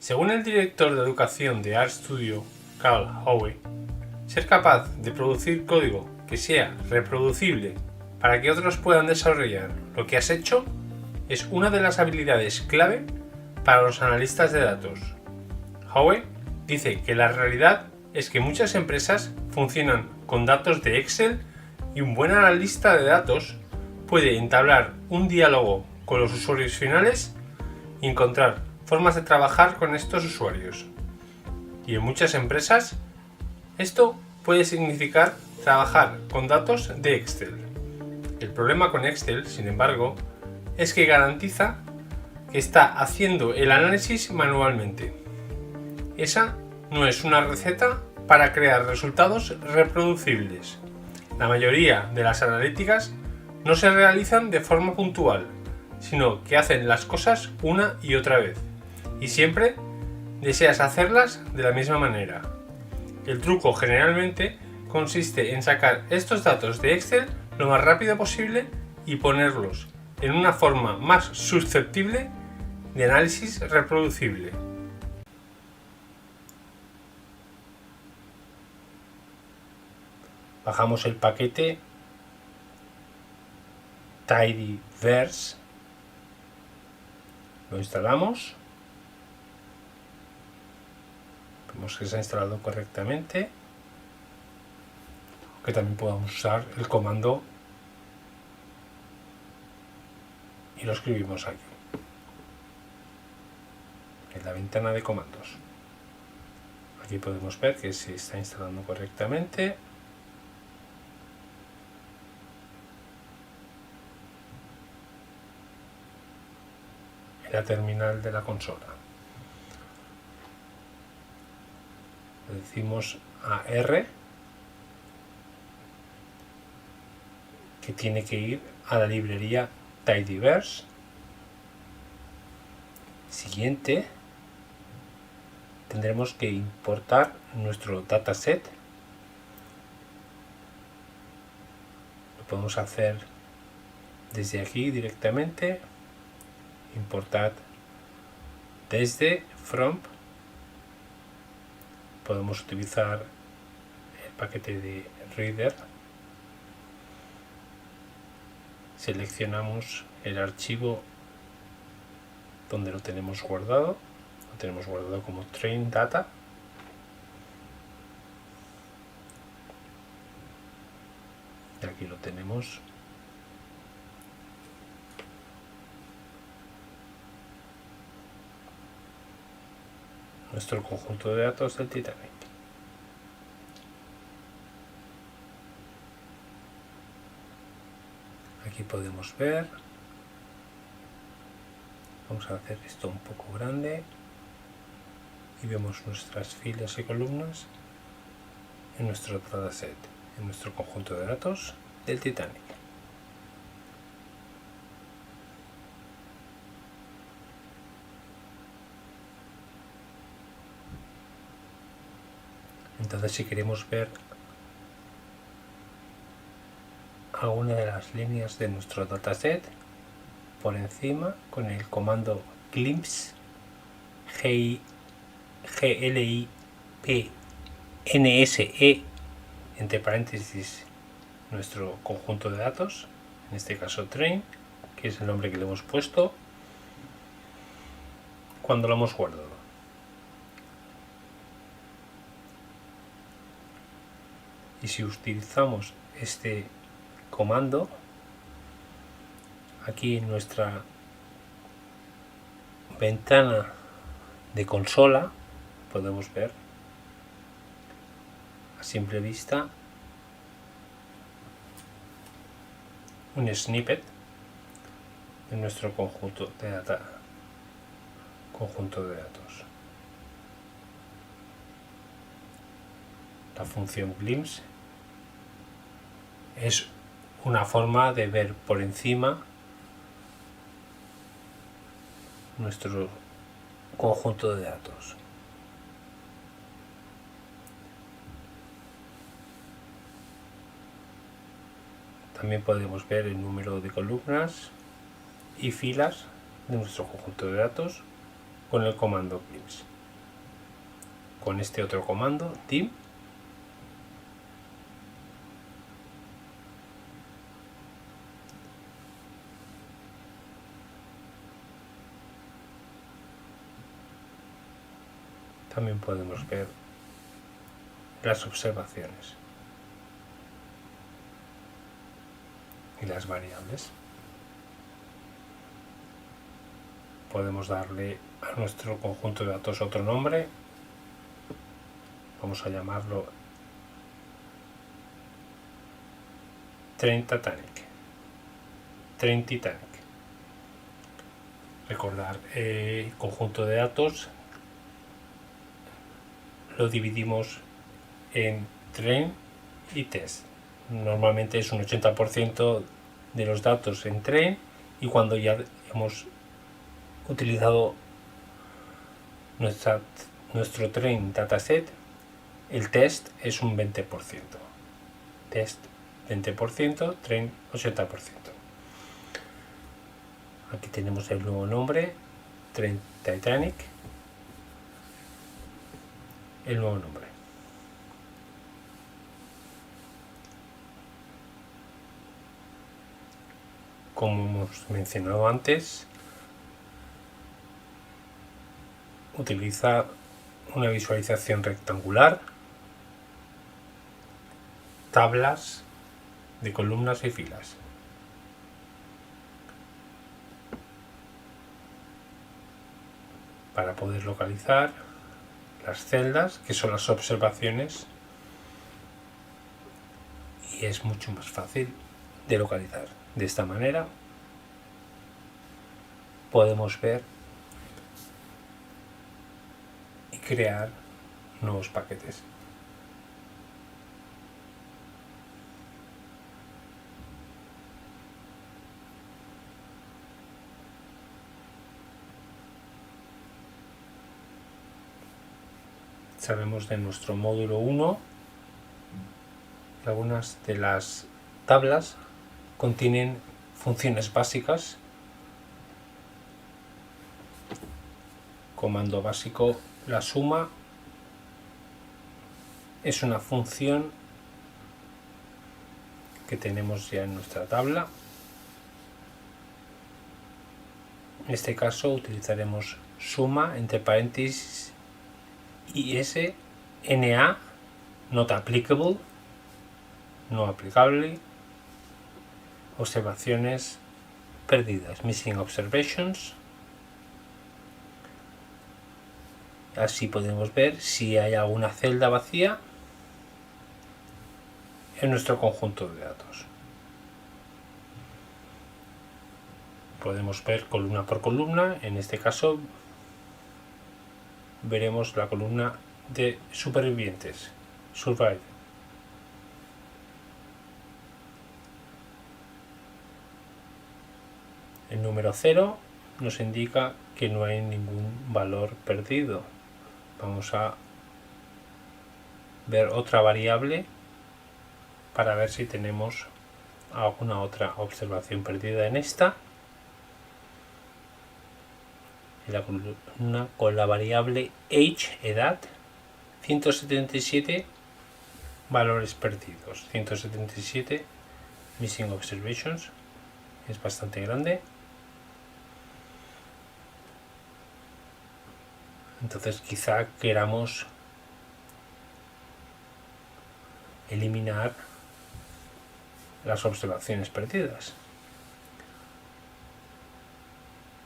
Según el director de educación de RStudio, Carl Howe, ser capaz de producir código que sea reproducible para que otros puedan desarrollar lo que has hecho es una de las habilidades clave para los analistas de datos. Howe dice que la realidad es que muchas empresas funcionan con datos de Excel y un buen analista de datos puede entablar un diálogo con los usuarios finales y encontrar formas de trabajar con estos usuarios. Y en muchas empresas, esto puede significar trabajar con datos de Excel. El problema con Excel, sin embargo, es que garantiza que está haciendo el análisis manualmente. Esa no es una receta para crear resultados reproducibles. La mayoría de las analíticas no se realizan de forma puntual, sino que hacen las cosas una y otra vez. Y siempre deseas hacerlas de la misma manera. El truco generalmente consiste en sacar estos datos de Excel lo más rápido posible y ponerlos en una forma más susceptible de análisis reproducible. Bajamos el paquete tidyverse, lo instalamos, vemos que se ha instalado correctamente, que también podemos usar el comando y lo escribimos aquí en la ventana de comandos. Aquí podemos ver que se está instalando correctamente. En la terminal de la consola. Le decimos a R que tiene que ir a la librería tidyverse. Siguiente, tendremos que importar nuestro dataset. Lo podemos hacer desde aquí directamente. Importar desde from. Podemos utilizar el paquete de reader. Seleccionamos el archivo donde lo tenemos guardado. Lo tenemos guardado como train data. Y aquí lo tenemos. Nuestro conjunto de datos del Titanic. Aquí podemos ver, vamos a hacer esto un poco grande y vemos nuestras filas y columnas en nuestro dataset, en nuestro conjunto de datos del Titanic. Entonces, si queremos ver alguna de las líneas de nuestro dataset por encima, con el comando glimpse, glipnse, entre paréntesis, nuestro conjunto de datos, en este caso train, que es el nombre que le hemos puesto cuando lo hemos guardado. Y si utilizamos este comando aquí en nuestra ventana de consola, podemos ver a simple vista un snippet de nuestro conjunto de datos. La función glimpse es una forma de ver por encima nuestro conjunto de datos. También podemos ver el número de columnas y filas de nuestro conjunto de datos con el comando glimpse. con este otro comando, dim. También podemos ver las observaciones y las variables. Podemos darle a nuestro conjunto de datos otro nombre. Vamos a llamarlo Train Titanic. Recordar, conjunto de datos lo dividimos en train y test. Normalmente es un 80% de los datos en train, y cuando ya hemos utilizado nuestro train dataset, el test es un 20%. Test 20%, train 80%. Aquí tenemos el nuevo nombre, Train Titanic, el nuevo nombre. Como hemos mencionado antes, utiliza una visualización rectangular, tablas de columnas y filas. Para poder localizar las celdas, que son las observaciones, y es mucho más fácil de localizar. De esta manera podemos ver y crear nuevos paquetes. Sabemos de nuestro módulo 1 que algunas de las tablas contienen funciones básicas. Comando básico, la suma es una función que tenemos ya en nuestra tabla. En este caso utilizaremos suma entre paréntesis is, na, not applicable, no aplicable, observaciones perdidas, missing observations. Así podemos ver si hay alguna celda vacía en nuestro conjunto de datos. Podemos ver columna por columna. En este caso veremos la columna de supervivientes, survive. El número 0 nos indica que no hay ningún valor perdido. Vamos a ver otra variable para ver si tenemos alguna otra observación perdida en esta. En la columna con la variable age, edad, 177 valores perdidos, 177 missing observations, es bastante grande. Entonces quizá queramos eliminar las observaciones perdidas.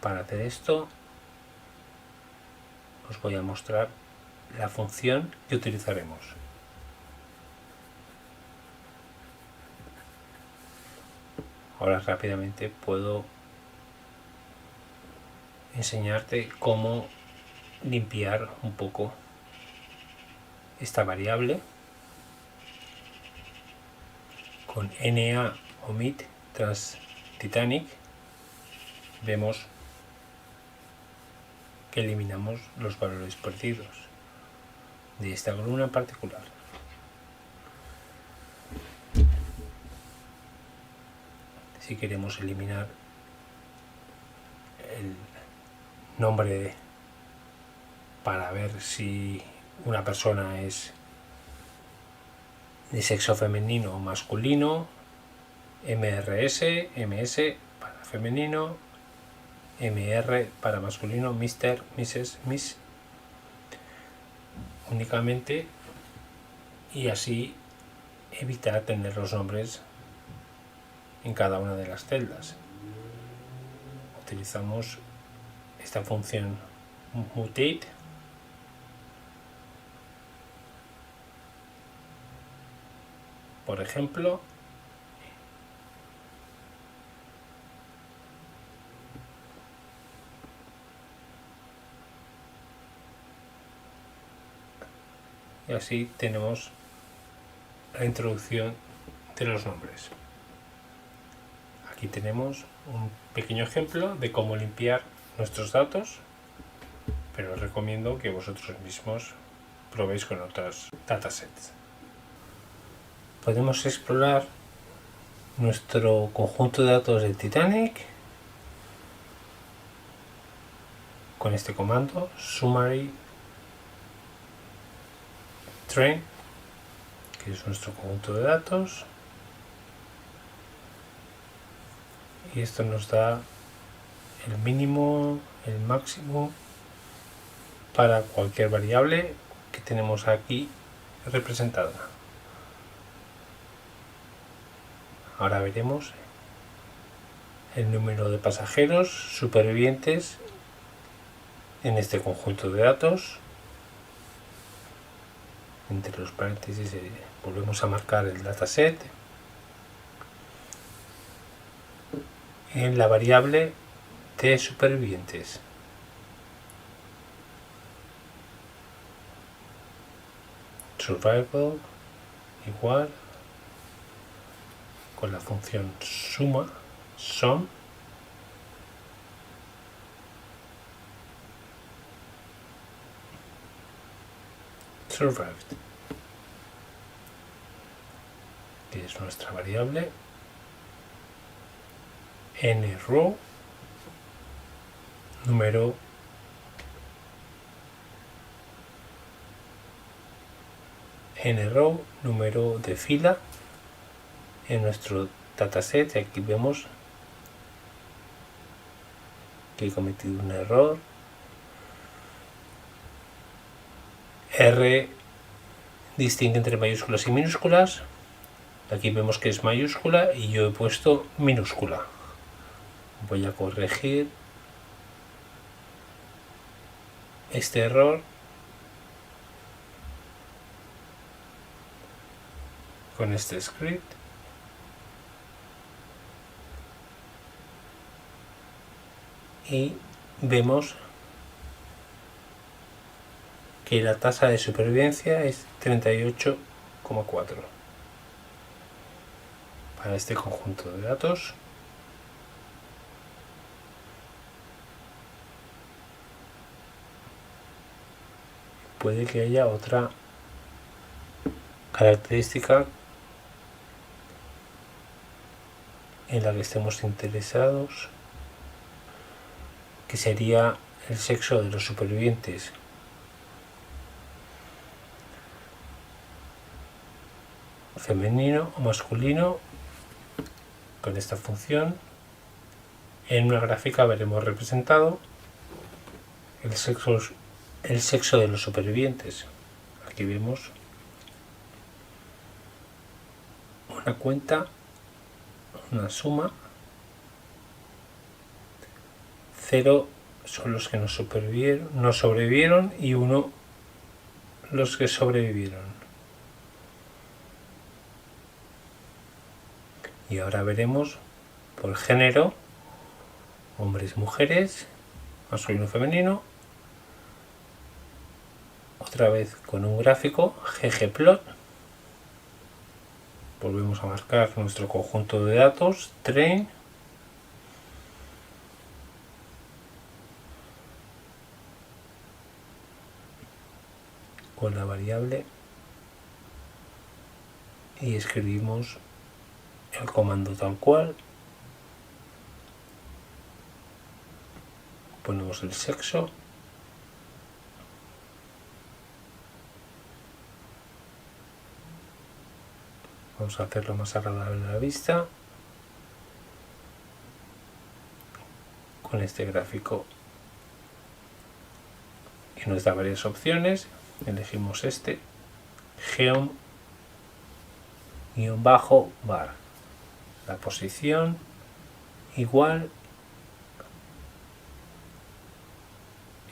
Para hacer esto os voy a mostrar la función que utilizaremos. Ahora rápidamente puedo enseñarte cómo limpiar un poco esta variable con na omit trans Titanic. Vemos que eliminamos los valores perdidos de esta columna en particular. Si queremos eliminar el nombre para ver si una persona es de sexo femenino o masculino, MRS, MS para femenino, MR para masculino, Mr, Mrs, Miss, únicamente, y así evitar tener los nombres en cada una de las celdas. Utilizamos esta función mutate por ejemplo, y así tenemos la introducción de los nombres. Aquí tenemos un pequeño ejemplo de cómo limpiar nuestros datos, pero os recomiendo que vosotros mismos probéis con otros datasets. Podemos explorar nuestro conjunto de datos de Titanic con este comando summary train, que es nuestro conjunto de datos, y esto nos da el mínimo, el máximo para cualquier variable que tenemos aquí representada. Ahora veremos el número de pasajeros supervivientes en este conjunto de datos. Entre los paréntesis volvemos a marcar el dataset en la variable de supervivientes. Survival igual con la función suma, sum, survived, que es nuestra variable, nrow, número nrow, número de fila en nuestro dataset. Aquí vemos que he cometido un error. R distingue entre mayúsculas y minúsculas. Aquí vemos que es mayúscula y yo he puesto minúscula. Voy a corregir este error con este script. Y vemos que la tasa de supervivencia es 38,4 para este conjunto de datos. Puede que haya otra característica en la que estemos interesados, que sería el sexo de los supervivientes. Femenino o masculino. Con esta función en una gráfica veremos representado el sexo de los supervivientes. Aquí vemos una cuenta, una suma. 0 son los que no sobrevivieron y 1 los que sobrevivieron. Y ahora veremos por género, hombres, mujeres, masculino, femenino. Otra vez con un gráfico, ggplot. Volvemos a marcar nuestro conjunto de datos, train. Con la variable y escribimos el comando tal cual. Ponemos el sexo Vamos a hacerlo más agradable a la vista con este gráfico que nos da varias opciones. Elegimos este, geom-bar, la posición igual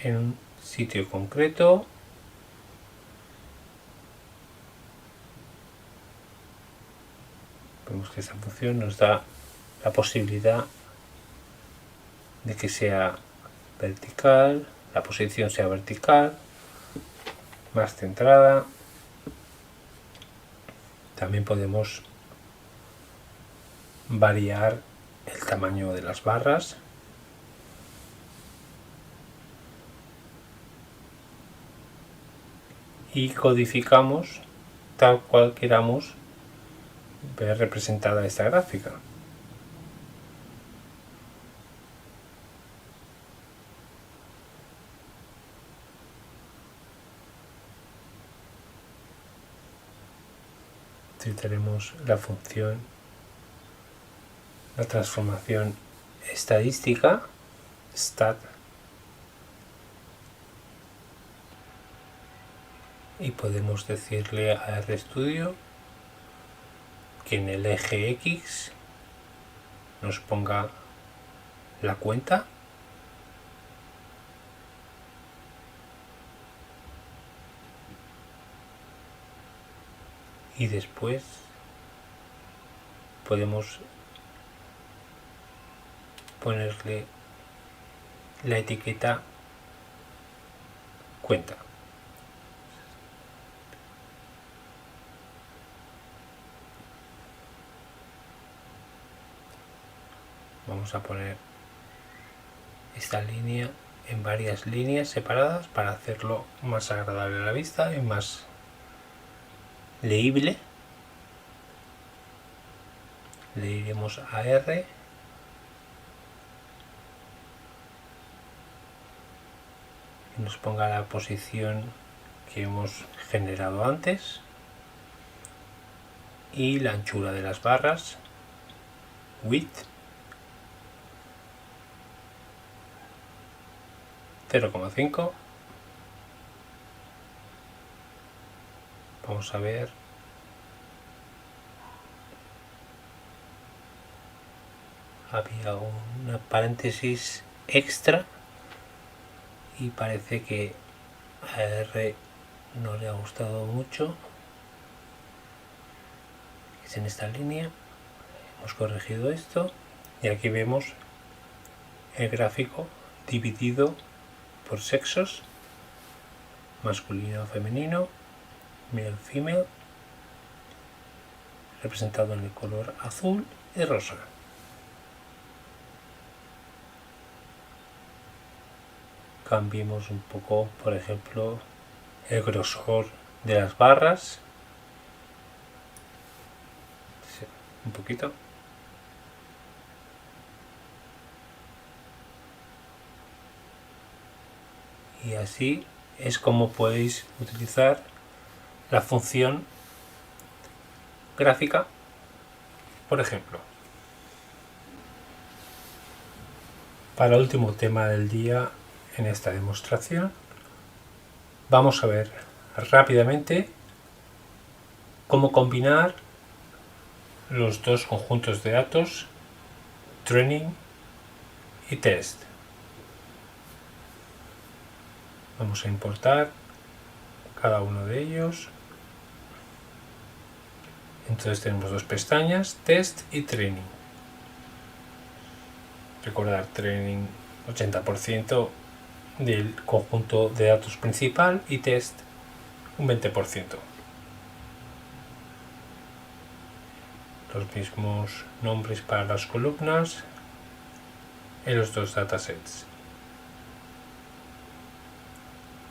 en un sitio concreto. Vemos que esta función nos da la posibilidad de que sea vertical, la posición sea vertical, más centrada. También podemos variar el tamaño de las barras. Y codificamos tal cual queramos ver representada esta gráfica. Utilizaremos la función, la transformación estadística, stat, y podemos decirle a RStudio que en el eje X nos ponga la cuenta y después podemos ponerle la etiqueta cuenta. Vamos a poner esta línea en varias líneas separadas para hacerlo más agradable a la vista y más leíble. Le iremos a R y nos ponga la posición que hemos generado antes y la anchura de las barras, width 0,5. Vamos a ver había una paréntesis extra y parece que a R no le ha gustado mucho. Es en esta línea. Hemos corregido esto y aquí vemos el gráfico dividido por sexos, masculino, femenino, male, female, representado en el color azul y rosa. Cambiemos un poco, por ejemplo, el grosor de las barras, un poquito. Y así es como podéis utilizar la función gráfica, por ejemplo. Para el último tema del día en esta demostración, vamos a ver rápidamente cómo combinar los dos conjuntos de datos, training y test. Vamos a importar cada uno de ellos. Entonces tenemos dos pestañas, test y training. Recordar, training 80% del conjunto de datos principal y test un 20%. Los mismos nombres para las columnas en los dos datasets.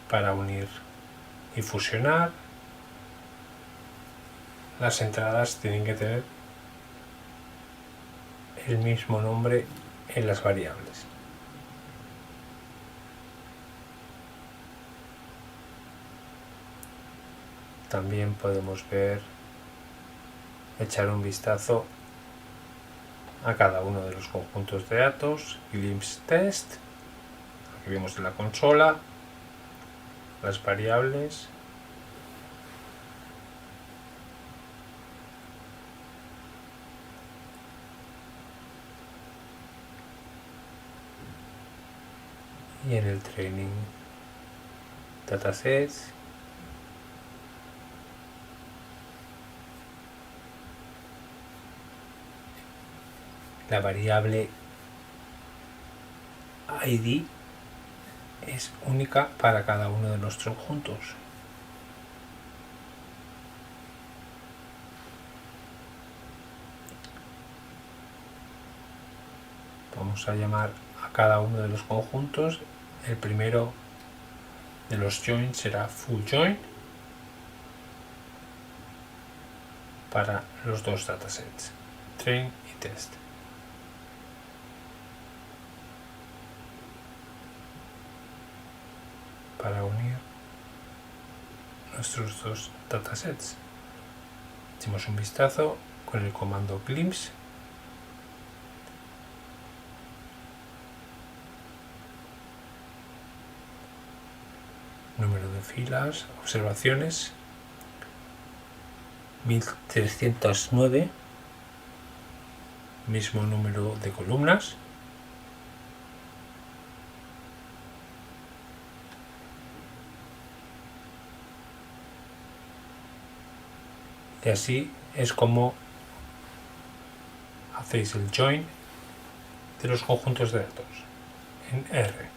Para unir y fusionar, las entradas tienen que tener el mismo nombre en las variables. También podemos ver echar un vistazo a cada uno de los conjuntos de datos, glimpse test, aquí vemos en la consola, las variables, y en el training datasets la variable ID es única para cada uno de nuestros conjuntos. Vamos a llamar a cada uno de los conjuntos. El primero de los join será full join para los dos datasets, train y test. Para unir nuestros dos datasets, echemos un vistazo con el comando glimpse. Número de filas, observaciones 1309, mismo número de columnas, y así es como hacéis el join de los conjuntos de datos en R.